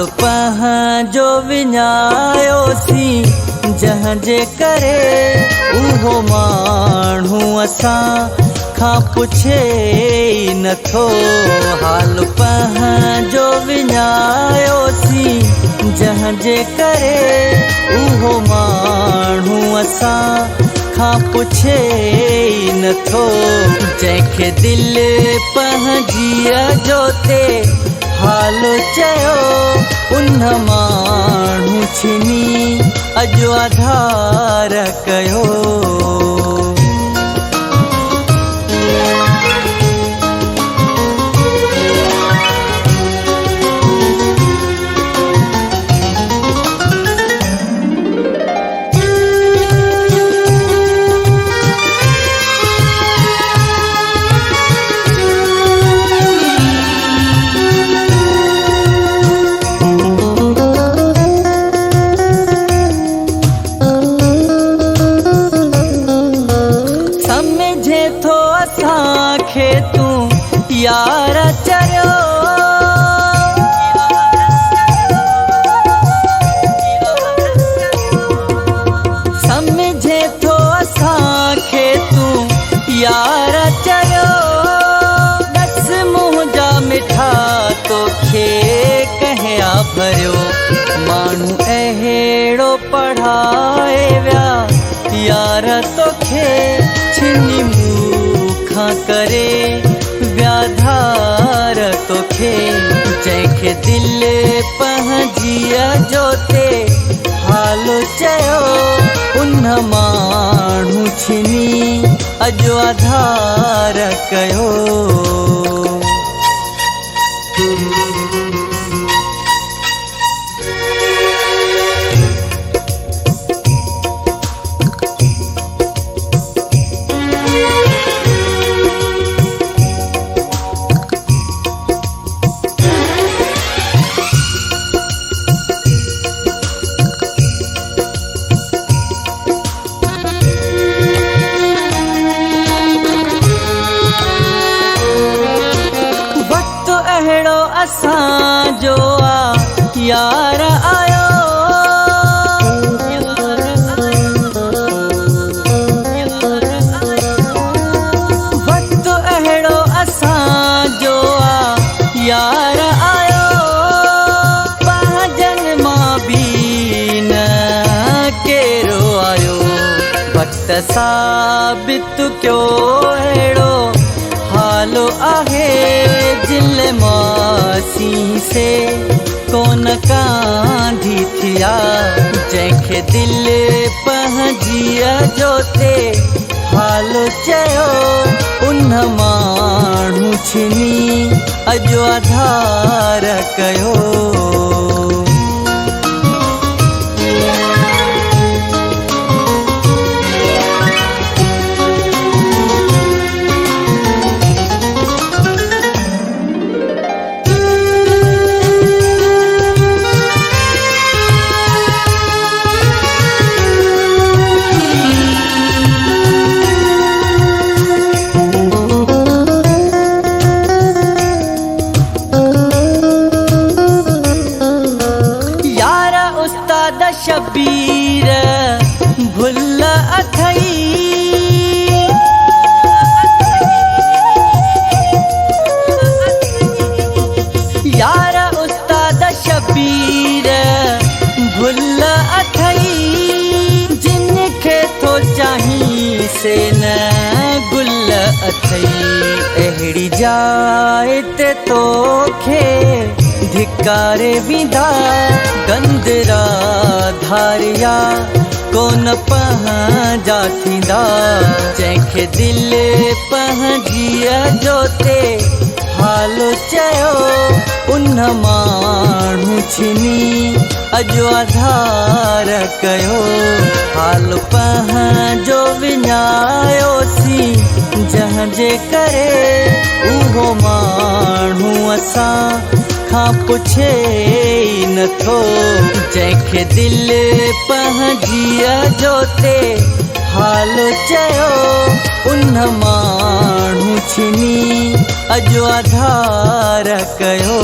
हाल पंहिंजो विञायोसीं जंहिं जे करे उहो माण्हू असां खां पुछे ई नथो। हाल पंहिंजो विञायोसीं जंहिं जे करे उहो माण्हू असां खां पुछे ई नथो। जंहिंखे दिलि पंहिंजी जो ते हाल चयो उन माण्हू छिनी अॼु आधार कयो। असांखे तूं यार चरियो सम्झे थो असांखे तूं यार चरियो। दस मुंहुं जा मिठा तोखे कहिया भरियो। माण्हू अहिड़ो पढ़ाए विया यार तोखे छिनी खां करे व्याधार तोखे। जंहिंखे दिलि पंहिंजी जो ते हाल चयो उन माण्हू छिनी अॼु आधार कयो। अहिड़ो असांजो यार आयो। वक़्तु अहिड़ो असांजो यार आयो। पंहिंजनि मां बि न कहिड़ो आयो। वक़्त साबित कयो अहिड़ो हाल आहे दिल मासी से कोन कांधी थिया। जंहिंखे दिलि पंहिंजी जो ते हाल चयो उन माण्हू छिनी अॼु आधार कयो। शबीर भुल अथई यार उस्ताद शबीर भुल अथई। जिनखे थो चाहीं से न गुल अथई। अहिड़ी जाइ ते तोखे धिकारे विधा गंदरा धारिया कोन पंहिंजा थींदा। जंहिंखे दिलि पंहिंजी जो ते हाल चयो उन माण्हू छिनी अॼु आधार कयो। हाल पंहिंजो विञायोसीं जंहिं जे करे उहो माण्हू असां खां पुछे ई नथो। जंहिंखे दिलि पंहिंजी जो ते हाल चयो उन माण्हू छिनी अॼु आधार कयो।